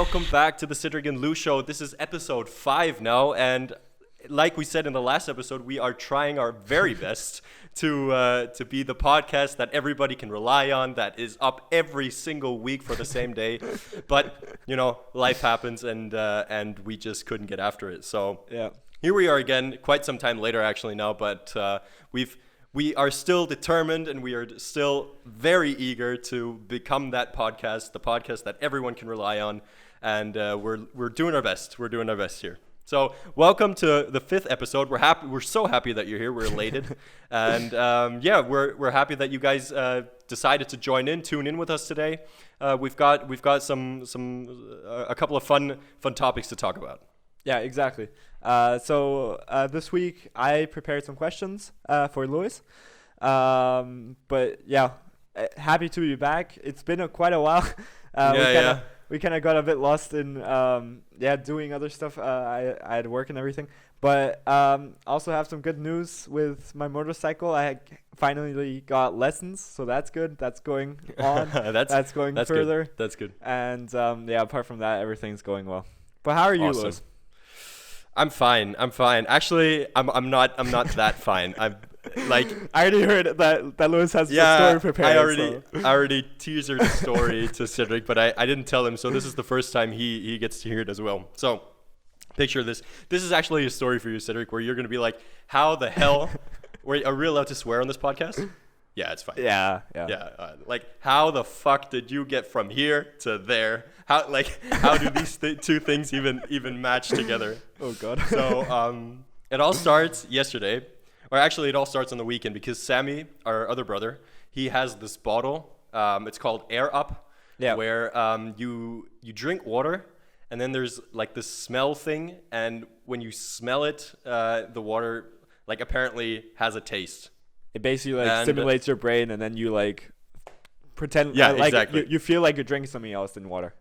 welcome back to the Cedric and Lou show. This is episode 5 now, and like we said in the last episode, we are trying our very best to be the podcast that everybody can rely on, that is up every single week for the same day. But you know, life happens, and we just couldn't get after it. So yeah, here we are again, quite some time later actually now, but we are still determined, and we are still very eager to become that podcast, the podcast that everyone can rely on, and we're doing our best. We're doing our best here. So welcome to the 5th episode. We're happy. We're so happy that you're here. We're elated, and we're happy that you guys decided to tune in with us today. We've got a couple of fun topics to talk about. Yeah, exactly. So this week I prepared some questions for Louis. But yeah, happy to be back. It's been quite a while. We kind of got a bit lost in doing other stuff. I had work and everything. But also have some good news with my motorcycle. I finally got lessons, so that's good. That's going on. that's going further. Good. That's good. And apart from that, everything's going well. But how are you, awesome. Louis? I'm fine. Actually, I'm not that fine. I'm like, I already heard that Louis has the story prepared. I already teased the story to Cedric, but I didn't tell him. So this is the first time he gets to hear it as well. So picture this. This is actually a story for you, Cedric, where you're gonna be like, how the hell? Are we allowed to swear on this podcast? Yeah, it's fine. Yeah. Like, how the fuck did you get from here to there? How do these two things even match together? Oh God. So it all starts yesterday, or actually it all starts on the weekend, because Sammy, our other brother, he has this bottle. It's called Air Up, where you drink water, and then there's like this smell thing, and when you smell it, the water like apparently has a taste. It basically stimulates your brain, and then you pretend exactly. you feel like you're drinking something else than water.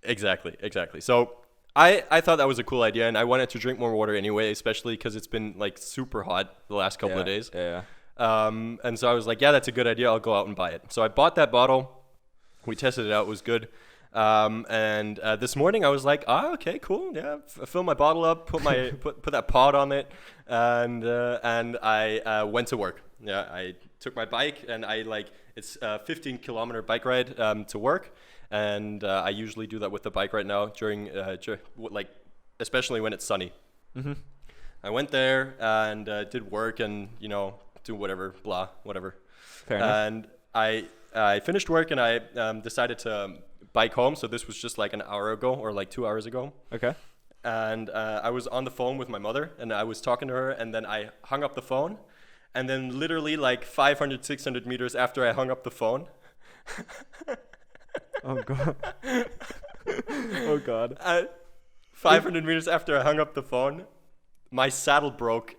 Exactly. So I thought that was a cool idea, and I wanted to drink more water anyway, especially because it's been like super hot the last couple of days. Yeah. And so I was like, yeah, that's a good idea. I'll go out and buy it. So I bought that bottle. We tested it out. It was good. And this morning I was like, okay, cool. Yeah, fill my bottle up, put that pod on it, and I went to work. Yeah, I took my bike, and it's a 15-kilometer bike ride to work, and I usually do that with the bike right now during especially when it's sunny. Mm-hmm. I went there and did work, and do whatever. Fair enough. And I finished work, and I decided to bike home. So this was just like an hour ago, or like 2 hours ago. Okay. And I was on the phone with my mother, and I was talking to her, and then I hung up the phone. And then literally like 500, 600 meters after I hung up the phone. Oh God. Oh God. 500 meters after I hung up the phone, my saddle broke.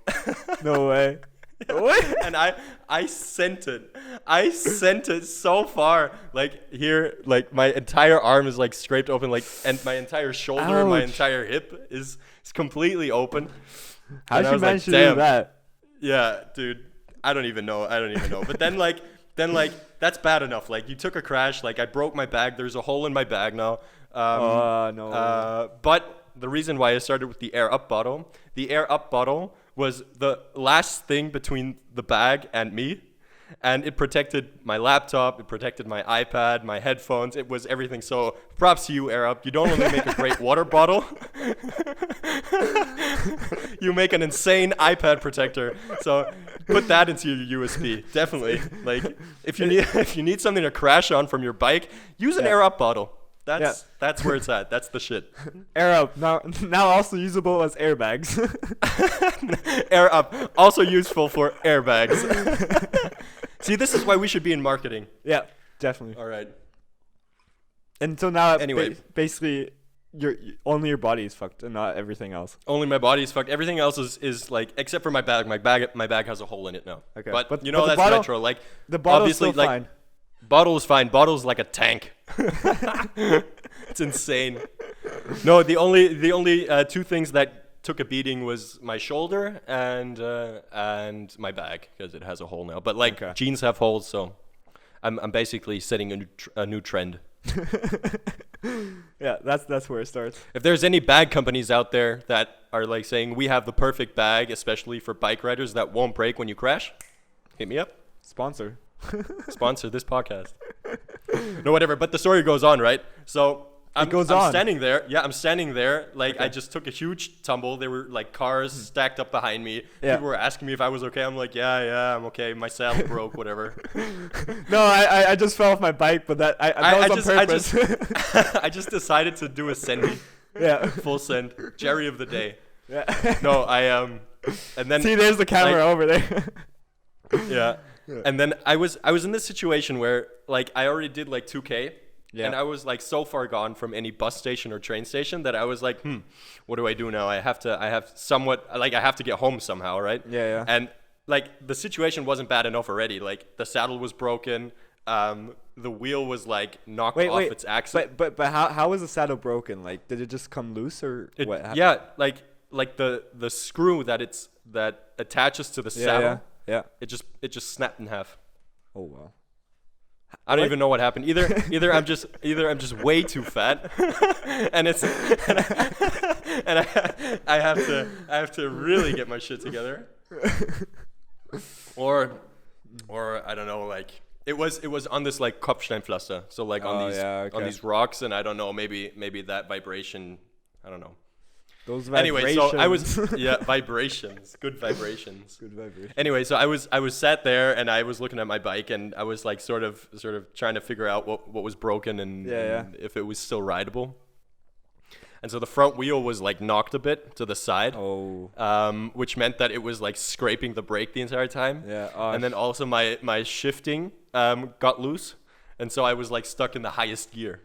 No way. What? And I sent it so far, like here, like my entire arm is like scraped open, like, and my entire shoulder, my entire hip is completely open. How did you manage to do that? Yeah, dude, I don't even know. But then that's bad enough. Like, you took a crash. Like, I broke my bag. There's a hole in my bag now. No. But the reason why I started with the Air Up bottle, was the last thing between the bag and me. And it protected my laptop, it protected my iPad, my headphones, it was everything. So props to you, Air Up. You don't only make a great water bottle, you make an insane iPad protector. So put that into your USB, definitely. Like, if you need something to crash on from your bike, use an Air Up bottle. That's where it's at. That's the shit. Air Up, now also usable as airbags. Air Up, also useful for airbags. See, this is why we should be in marketing. Yeah, definitely. All right. And so now, anyway, basically, only your body is fucked and not everything else. Only my body is fucked. Everything else is like, except for my bag. My bag has a hole in it now. Okay. But that's bottle, retro. Like, the bottle's obviously, still fine. Bottle is fine. Bottle's like a tank. It's insane. No, the only two things that took a beating was my shoulder and my bag, because it has a hole now. But jeans have holes, so I'm basically setting a new trend Yeah, that's where it starts. If there's any bag companies out there that are like saying we have the perfect bag, especially for bike riders that won't break when you crash, hit me up. Sponsor. Sponsor this podcast. No, whatever. But the story goes on, right? So I'm standing there. Yeah, I'm standing there. Like, okay. I just took a huge tumble. There were like cars stacked up behind me. Yeah. People were asking me if I was okay. I'm like, yeah, I'm okay. My saddle broke, whatever. No, I just fell off my bike, but that was on purpose. I just decided to do a sending. Yeah. Full send. Jerry of the day. Yeah. No, and then see, there's the camera over there. Yeah. And then I was in this situation where like I already did like 2K. Yeah. And I was like so far gone from any bus station or train station that I was like, what do I do now? I have to get home somehow, right? Yeah. And like the situation wasn't bad enough already. Like the saddle was broken. The wheel was like knocked off its axle. But how was the saddle broken? Like, did it just come loose or what happened? Yeah, like the screw that attaches to the saddle. Yeah. It just snapped in half. Oh wow. I don't even know what happened. Either I'm just way too fat, and I have to really get my shit together, or I don't know, like it was on this like Kopfsteinpflaster, so like on these rocks, and I don't know, maybe that vibration, I don't know. Those vibrations. Anyway, so I was vibrations, good vibrations. Good vibrations. Anyway, so I was sat there and I was looking at my bike and I was like sort of trying to figure out what was broken and if it was still rideable. And so the front wheel was like knocked a bit to the side, which meant that it was like scraping the brake the entire time. Yeah. And then also my shifting got loose. And so I was like stuck in the highest gear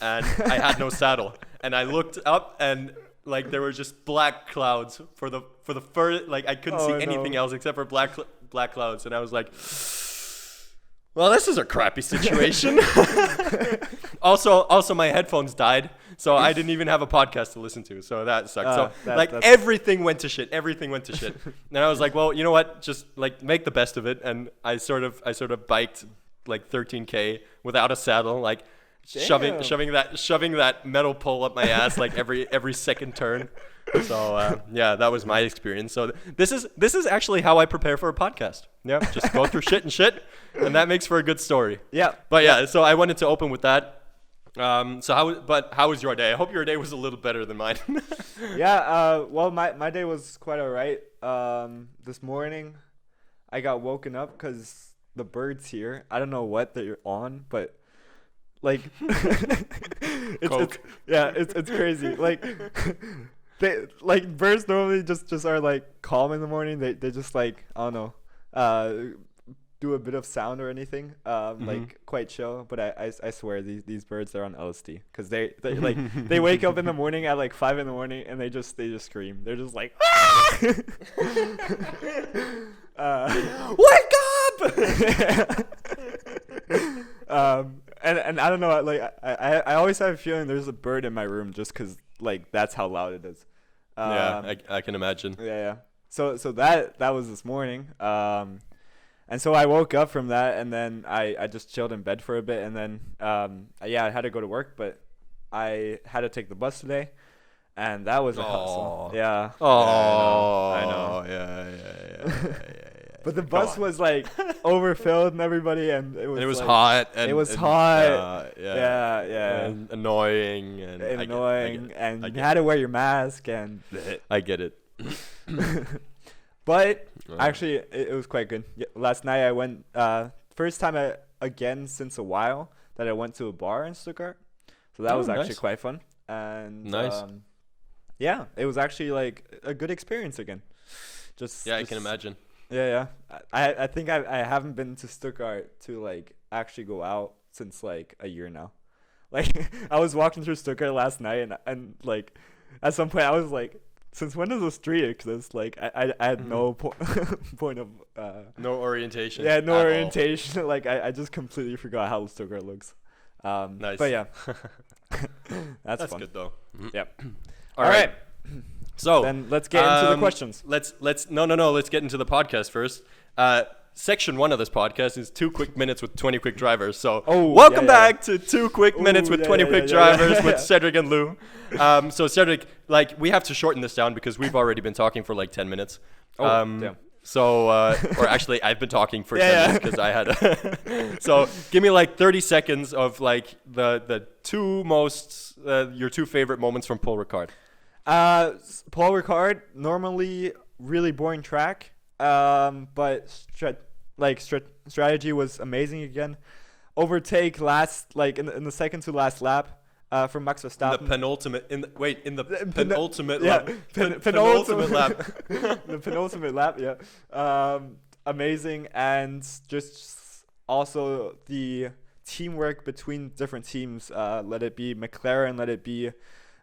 and I had no saddle. And I looked up and like there were just black clouds for the first, like I couldn't see anything else except for black clouds. And I was like, well, this is a crappy situation. Also my headphones died. So I didn't even have a podcast to listen to. So that sucked. Everything went to shit. And I was like, well, you know what? Just like make the best of it. And I sort of biked like 13K without a saddle, like shoving that metal pole up my ass like every second turn. So that was my experience. So this is actually how I prepare for a podcast. Yeah, just go through shit, and that makes for a good story. Yeah. But yeah, so I wanted to open with that. So how was your day? I hope your day was a little better than mine. Yeah. Well, my day was quite alright. This morning, I got woken up because the birds here, I don't know what they're on, but like it's crazy. Like they like birds normally just are like calm in the morning. They just like, I don't know, do a bit of sound or anything, like quite chill. But I swear these birds are on LSD because they like they wake up in the morning at like 5 a.m. and they just scream. They're just like wake up. And I don't know, like I always have a feeling there's a bird in my room just because like that's how loud it is. I can imagine. Yeah. So that was this morning. And so I woke up from that, and then I just chilled in bed for a bit, and then I had to go to work, but I had to take the bus today, and that was a hustle. Yeah. Oh. I know. Yeah. But the bus was like overfilled and everybody, and it was like, hot. And it was hot. Yeah. And annoying. And you had to wear your mask, and I get it. But actually, it was quite good. Last night I went, first time again since a while that I went to a bar in Stuttgart. So that was actually quite fun. And nice. It was actually like a good experience again. I can imagine. Yeah. I think I haven't been to Stuttgart to like actually go out since like a year now. Like I was walking through Stuttgart last night and like at some point I was like, since when does the street exist? Like I had no point of no orientation. Yeah, no orientation. Like I just completely forgot how Stuttgart looks. Nice. But yeah, that's fun. Good though. Yep. All right. So then let's get into the questions. Let's get into the podcast first. section 1 of this podcast is 2 quick minutes with 20 quick drivers. So Oh, welcome yeah, yeah. back to 2 quick minutes with 20 quick drivers with Cedric and Lou. So Cedric, like, we have to shorten this down because we've already been talking for like 10 minutes. Damn. So, or actually, I've been talking for 10 minutes because I had. So, give me like 30 seconds of like the two most your 2 favorite moments from Paul Ricard. Paul Ricard, normally really boring track, but strategy was amazing again. Overtake last, like in the second to last lap. From Max Verstappen. The penultimate penultimate yeah, lap. penultimate lap. The penultimate lap, yeah. Amazing, and just also the teamwork between different teams. Let it be McLaren, let it be,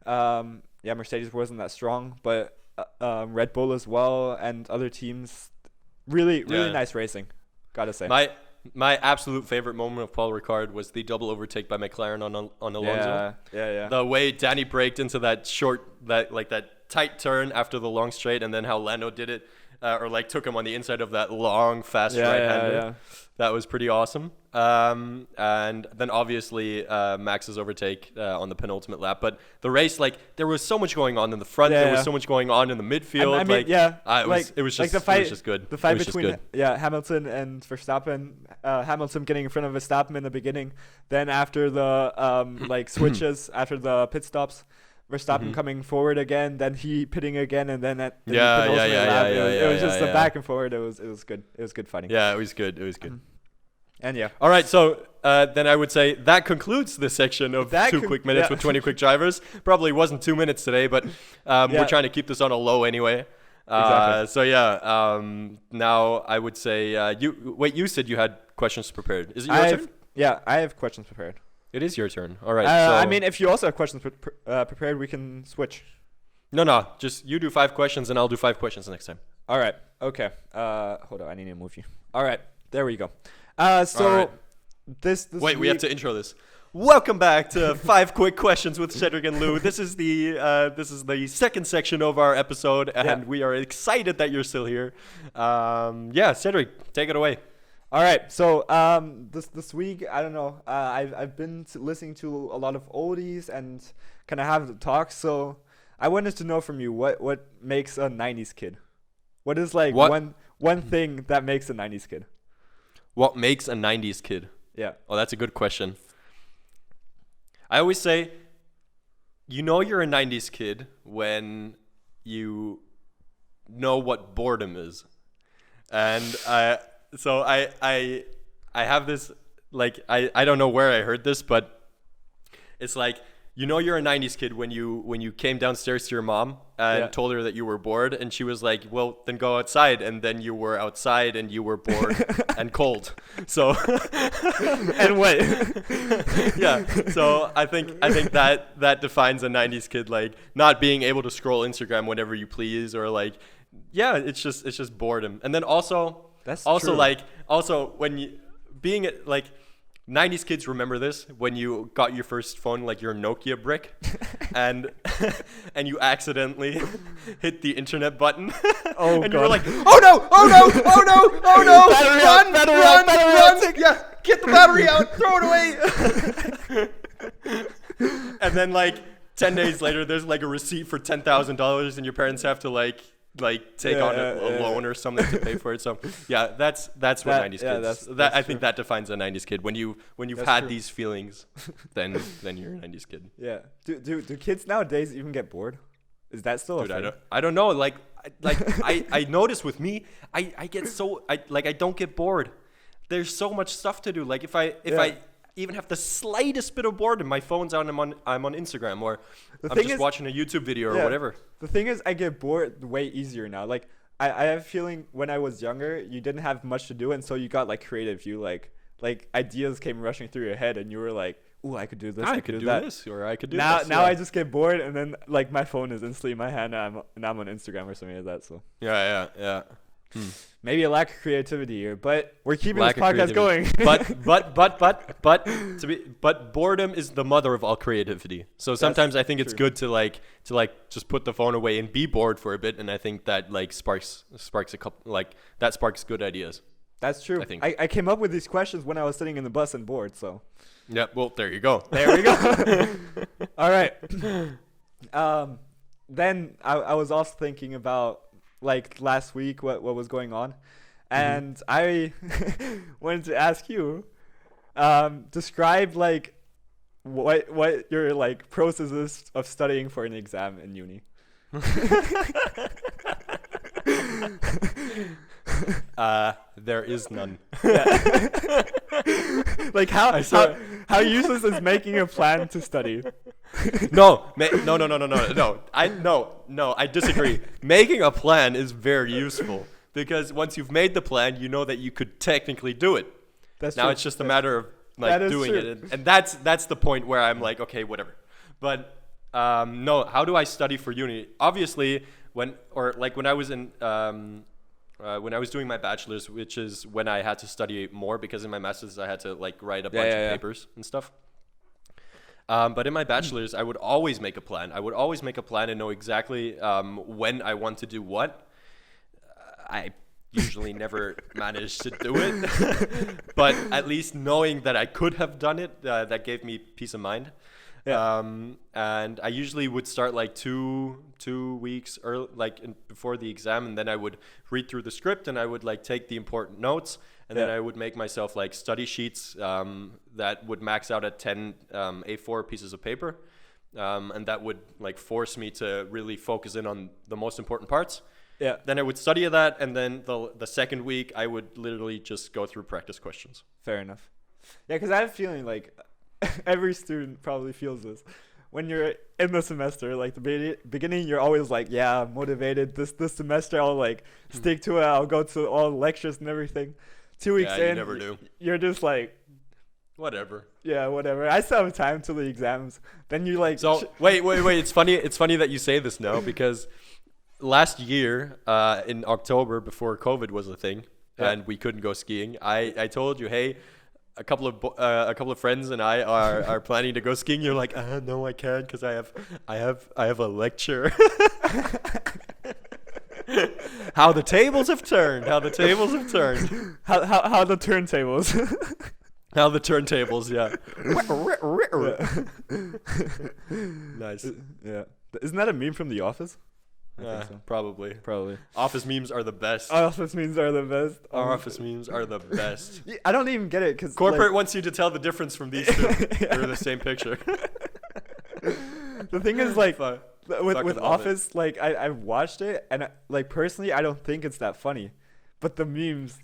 Mercedes wasn't that strong, but Red Bull as well, and other teams. Really nice racing, gotta say. My absolute favorite moment of Paul Ricard was the double overtake by McLaren on Alonso. Yeah. The way Danny braked into that that tight turn after the long straight, and then how Lando did it, or like took him on the inside of that long fast right-hander. Yeah. That was pretty awesome. And then obviously Max's overtake on the penultimate lap. But the race, like, there was so much going on in the front. There was so much going on in the midfield. It was just good. The fight between Hamilton and Verstappen. Hamilton getting in front of Verstappen in the beginning. Then after the switches, after the pit stops, Verstappen coming forward again. Then he pitting again, and then at the penultimate lap, it was just the back and forward. It was good. It was good fighting. Yeah, it was good. And yeah. All right, so then I would say that concludes this section of 2 quick minutes with 20 quick drivers. Probably wasn't 2 minutes today, but we're trying to keep this on a low anyway. Exactly. So now I would say you said you had questions prepared. Is it your turn? Yeah, I have questions prepared. It is your turn. All right. I mean, if you also have questions prepared, we can switch. No. Just you do 5 questions and I'll do 5 questions next time. All right. Okay. Hold on. I need to move you. All right. There we go. This Wait, week, we have to intro this. Welcome back to 5 quick questions with Cedric and Lou. This is the second section of our episode, and we are excited that you're still here. Cedric, take it away. All right, so this week, I don't know. I've been listening to a lot of oldies and kind of have the talk. So I wanted to know from you what makes a '90s kid. What is like one thing that makes a '90s kid? What makes a '90s kid? Yeah. Oh, that's a good question. I always say, you're a '90s kid when you know what boredom is, and So I have this, like, I don't know where I heard this, but it's like, you're a '90s kid when you came downstairs to your mom and told her that you were bored, and she was like, well, then go outside, and then you were outside and you were bored and cold. So and what? Yeah. So I think that defines a '90s kid, like not being able to scroll Instagram whenever you please, or like, it's just boredom. And then also when you being like 90s kids remember this when you got your first phone, like your Nokia brick, and you accidentally hit the internet button. Oh, and God. you were like, oh no, run, yeah, get the battery out, throw it away. And then like 10 days later, there's like a receipt for $10,000, and your parents have to like take on a loan or something to pay for it. So yeah, that's what 90s kids. That's I think that defines a 90s kid. When you've had true. These feelings, then you're a 90s kid. Yeah. Do kids nowadays even get bored? Is that still a thing? I don't know. Like I notice with me, I get so I don't get bored. There's so much stuff to do. Like if I even have the slightest bit of boredom, my phone's out and I'm on Instagram, or I'm just watching a YouTube video or whatever. The thing is, I get bored way easier now. Like I have a feeling when I was younger, you didn't have much to do, and so you got like creative. You like ideas came rushing through your head, and you were like, "Ooh, I could do this. I could do that. This, or I could do now, this." Now I just get bored, and then like my phone is instantly in my hand, and I'm on Instagram or something like that. So yeah. Maybe a lack of creativity here, but we're keeping this podcast going. but boredom is the mother of all creativity. So sometimes I think it's good to just put the phone away and be bored for a bit, and I think that like sparks a couple, like that sparks good ideas. That's true. I think. I came up with these questions when I was sitting in the bus and bored. So Yeah. Well, there you go. there we go. All right. Then I was also thinking about like last week what was going on, and I wanted to ask you, describe like what your like process is of studying for an exam in uni. There is none. Like how useless is making a plan to study? No. I disagree. Making a plan is very useful because once you've made the plan, you know that you could technically do it. That's now true. it's just a matter of like doing true. it, and that's the point where I'm like, okay, whatever. But no, how do I study for uni? Obviously, when I was in when I was doing my bachelor's, which is when I had to study more because in my master's I had to like write a bunch of papers and stuff. But in my bachelor's, I would always make a plan. I would always make a plan and know exactly when I want to do what. I usually never managed to do it, but at least knowing that I could have done it, that gave me peace of mind. Yeah. And I usually would start like two weeks early, before the exam, and then I would read through the script and I would like take the important notes, and then I would make myself like study sheets that would max out at 10 A4 pieces of paper, and that would like force me to really focus in on the most important parts. Yeah. Then I would study that, and then the second week I would literally just go through practice questions. Fair enough. Yeah, because I have a feeling like every student probably feels this. When you're in the semester, like the beginning, you're always like, yeah, I'm motivated. This semester, I'll like stick to it. I'll go to all the lectures and everything. 2 weeks in, you never do. You're just like, whatever. Yeah, whatever. I still have time till the exams. Then you like. So wait. It's funny. It's funny that you say this now because last year, in October, before COVID was a thing, and we couldn't go skiing, I told you, hey, a couple of friends and I are planning to go skiing. You're like, no, I can't because I have a lecture. How the tables have turned. How the turntables. How the turntables, yeah. Nice. Yeah. Isn't that a meme from The Office? I think so. Probably. Probably. Office memes are the best. Office memes are the best. Office memes are the best. I don't even get it because corporate wants you to tell the difference from these two. They're the same picture. The thing is, like, with Office, like, I've watched it, and like personally, I don't think it's that funny, but the memes,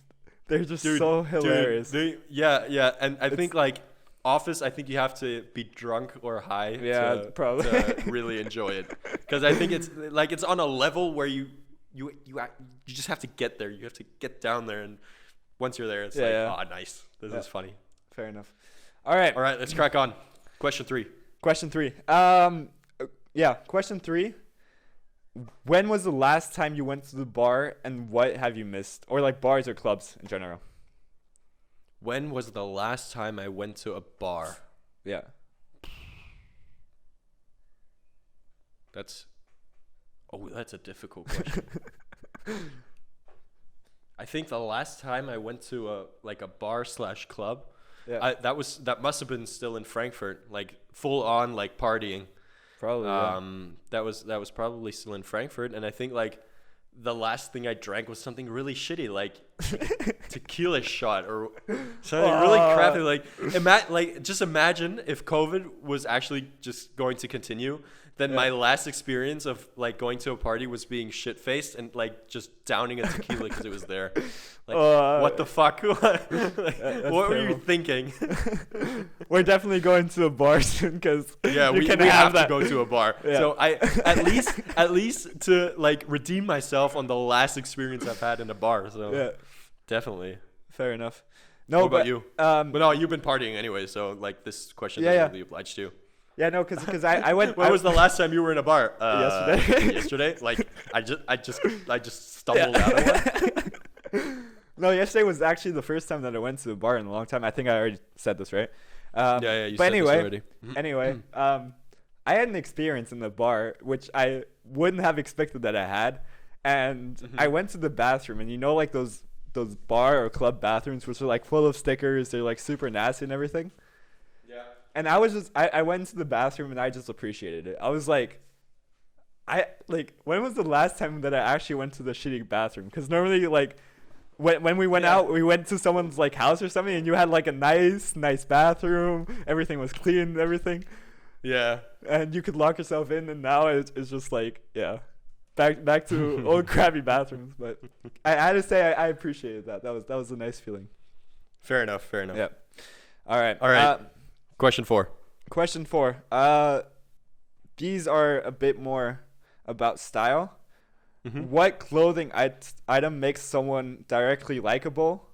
they're just so hilarious. Yeah, and I think like Office, I think you have to be drunk or high probably to really enjoy it, because I think it's like it's on a level where you just have to get there. You have to get down there, and once you're there, it's oh, nice. This is funny. Fair enough. All right, let's crack on. Question three. Question 3. When was the last time you went to the bar, and what have you missed? Or like bars or clubs in general. When was the last time I went to a bar? Yeah. That's a difficult question. I think the last time I went to a bar/club, that must have been still in Frankfurt, like full on like partying. Probably. That was probably still in Frankfurt, and I think like the last thing I drank was something really shitty, like tequila shot or something really crappy. Like just imagine if COVID was actually just going to continue. Then my last experience of like going to a party was being shit faced and like just downing a tequila because it was there. Like what the fuck? What were you thinking? We're definitely going to a bar soon because we have to go to a bar. Yeah. So I at least to like redeem myself on the last experience I've had in a bar. So definitely. Fair enough. No, what about you? But no, you've been partying anyway, so like this question doesn't really apply to you. Yeah, no, because I went. When was the last time you were in a bar? Yesterday. Yesterday? Like I just stumbled out of one. No, yesterday was actually the first time that I went to a bar in a long time. I think I already said this, right? You said this already. Anyway, I had an experience in the bar which I wouldn't have expected that I had, and I went to the bathroom, and you know, like those those bar or club bathrooms, which are like full of stickers. They're like super nasty and everything. Yeah. And I went into the bathroom and I just appreciated it. I was like, when was the last time that I actually went to the shitty bathroom? Because normally, like, when we went out, we went to someone's like house or something, and you had like a nice bathroom. Everything was clean and everything. Yeah. And you could lock yourself in, and now it's just like, yeah, back to old crappy bathrooms. But I had to say I appreciated that. That was a nice feeling. Fair enough. Yeah. All right. Question 4. Question 4. These are a bit more about style. Mm-hmm. What clothing item makes someone directly likable,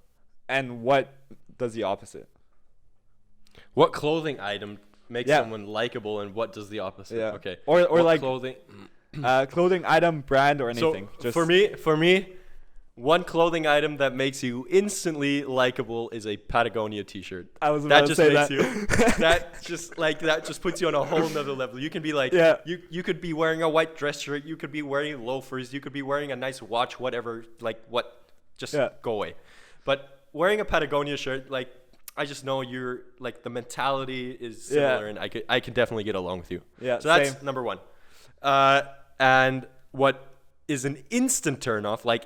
and what does the opposite? What clothing item makes someone likable, and what does the opposite? Yeah. Okay. Or what like clothing clothing item, brand, or anything. So Just for me, one clothing item that makes you instantly likable is a Patagonia t-shirt. I was about to say that. That just puts you on a whole nother level. You can be like, you could be wearing a white dress shirt, you could be wearing loafers, you could be wearing a nice watch, whatever, go away. But wearing a Patagonia shirt, like, I just know you're like, the mentality is similar, and I can definitely get along with you. Yeah. So that's same. number 1. And what is an instant turn off, like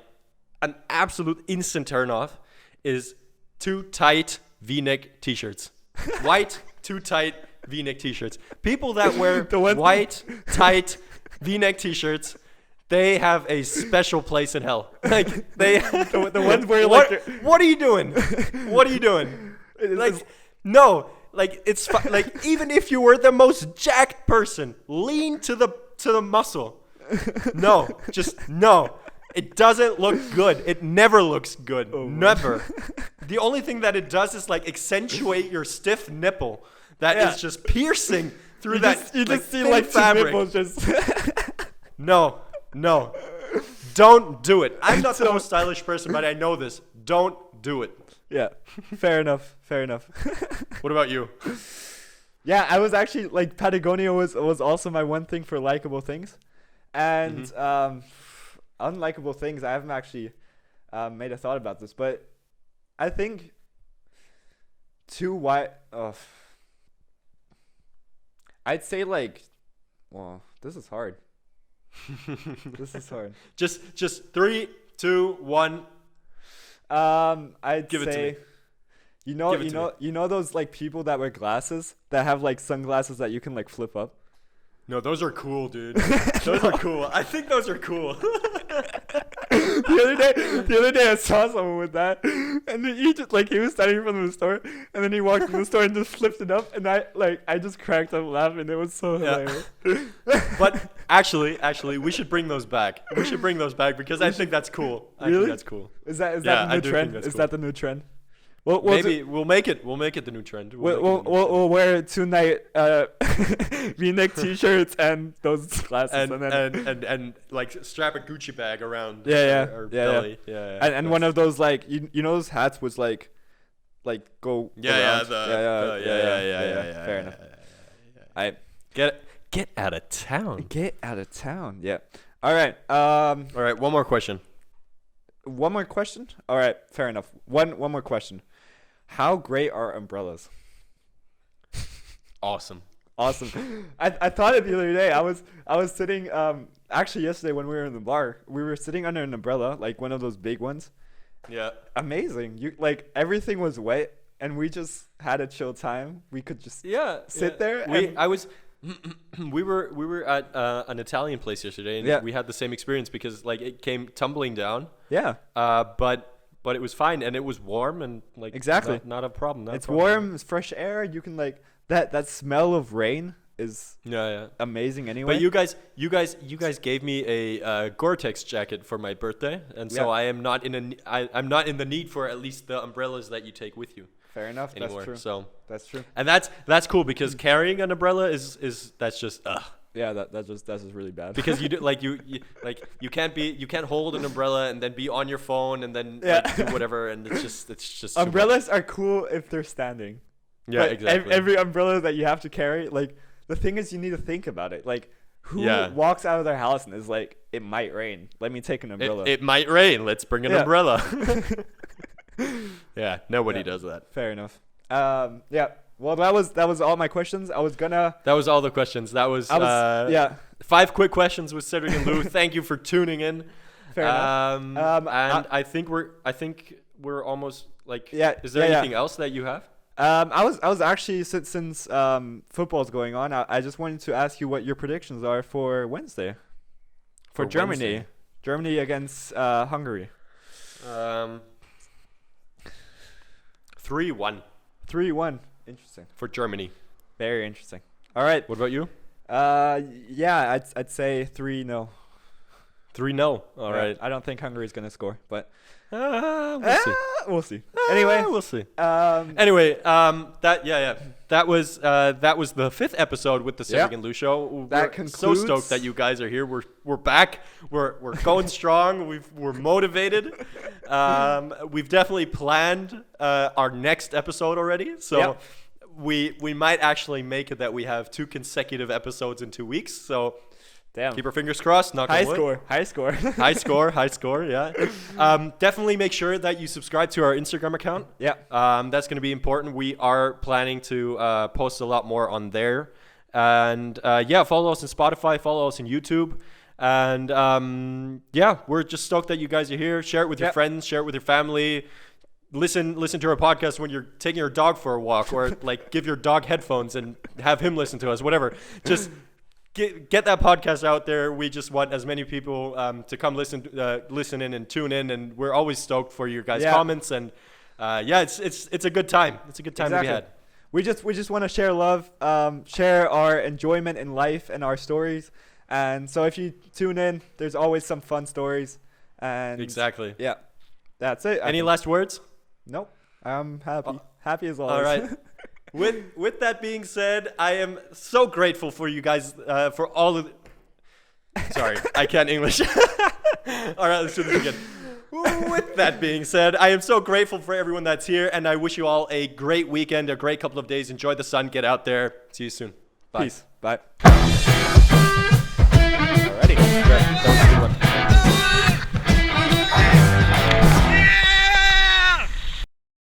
an absolute instant turn off, is too tight V-neck t-shirts. White, too tight V-neck t-shirts. People that wear white, tight V-neck t-shirts, they have a special place in hell. Like, they the ones where what are you doing? What are you doing? Like, no, like, it's like, even if you were the most jacked person, lean to the muscle. No, just no. It doesn't look good. It never looks good. Never. The only thing that it does is like accentuate your stiff nipple that is just piercing through you just see thin like fabric. nipples just No. Don't do it. I'm not the most stylish person, but I know this. Don't do it. Yeah. Fair enough. What about you? Yeah, I was actually like, Patagonia was also my one thing for likable things. And unlikable things, I haven't actually made a thought about this, but I think too white. I'd say like, well, this is hard. Just 3, 2, 1. I'd Give it to say, me. you know those like people that wear glasses that have like sunglasses that you can like flip up. No, those are cool, dude. Those are cool. I think those are cool. The other day I saw someone with that, and then he was standing in front of the store, and then he walked in the store and just flipped it up, and I just cracked up laughing. It was so hilarious. But actually, we should bring those back. Because I think that's cool. I think that's cool. Is that the new trend? Is that the new trend? Maybe we'll make it the new trend. We'll wear tonight V-neck t-shirts and those glasses, and like strap a Gucci bag around our belly. Yeah. And one of those, like, you know those hats was like go around. Fair enough. I get out of town. Yeah. All right. One more question. All right. Fair enough. One more question. How great are umbrellas? Awesome. I thought it the other day. I was sitting actually yesterday when we were in the bar. We were sitting under an umbrella, like one of those big ones. Yeah. Amazing. You like, everything was wet and we just had a chill time. We could just sit there. We were at an Italian place yesterday, and we had the same experience because like it came tumbling down. Yeah. But it was fine, and it was warm, and like exactly not a problem. It's warm. It's fresh air. You can like that smell of rain is amazing anyway. But you guys gave me a Gore-Tex jacket for my birthday, and so I'm not in the need for at least the umbrellas that you take with you. Fair enough. Anymore. That's true. So that's true. And that's cool because carrying an umbrella is that's just Yeah, that's just really bad. Because you do you can't hold an umbrella and then be on your phone and then like, do whatever, and it's just umbrellas are cool if they're standing. Yeah, but exactly. Every umbrella that you have to carry, like, the thing is, you need to think about it. Like, Who Yeah. walks out of their house and is like, it might rain. Let me take an umbrella. It might rain. Let's bring an Yeah. umbrella. Yeah, nobody Yeah. does that. Fair enough. Yeah. Well, that was all my questions. I was gonna. That was all the questions. That was, Yeah. 5 quick questions with Cedric and Lou. Thank you for tuning in. Fair enough. And I think we're almost like. Yeah, Is there yeah, anything else that you have? I was actually since football's going on. I just wanted to ask you what your predictions are for Wednesday. For Germany. Wednesday? Germany against Hungary. 3-1 3-1. Interesting. for Germany. Very interesting. All right. What about you? Yeah, I'd say 3-0. 3-0. All right. I don't think Hungary's gonna score, but We'll see. we'll see. Anyway, We'll see. um, Anyway, that was the 5th episode with the Cedric Yeah. and Lou show. That We're so concludes- stoked that you guys are here. We're back. We're going strong. We're motivated. We've definitely planned our next episode already. So Yep. we might actually make it that we have 2 consecutive episodes in 2 weeks. So damn. keep our fingers crossed. Knock High on wood. score. High score. High score, yeah. Definitely make sure that you subscribe to our Instagram account. Yeah. That's going to be important. We are planning to post a lot more on there. And follow us on Spotify, follow us on YouTube. And we're just stoked that you guys are here. Share it with your Yeah. friends, share it with your family. Listen to our podcast when you're taking your dog for a walk, or like give your dog headphones and have him listen to us, whatever. Just get that podcast out there. We just want as many people to come listen in and tune in, and we're always stoked for your guys' Yeah. comments. And it's a good time. It's a good time to be had. We just want to share love, share our enjoyment in life and our stories. And so if you tune in, there's always some fun stories. And Exactly. yeah, that's it. Any last words? Nope. I'm happy. Happy as always. All right. With that being said, I am so grateful for you guys for all of. Sorry, I can't English. All right, let's do this again. With that being said, I am so grateful for everyone that's here, and I wish you all a great weekend, a great couple of days. Enjoy the sun. Get out there. See you soon. Bye. Peace. Bye.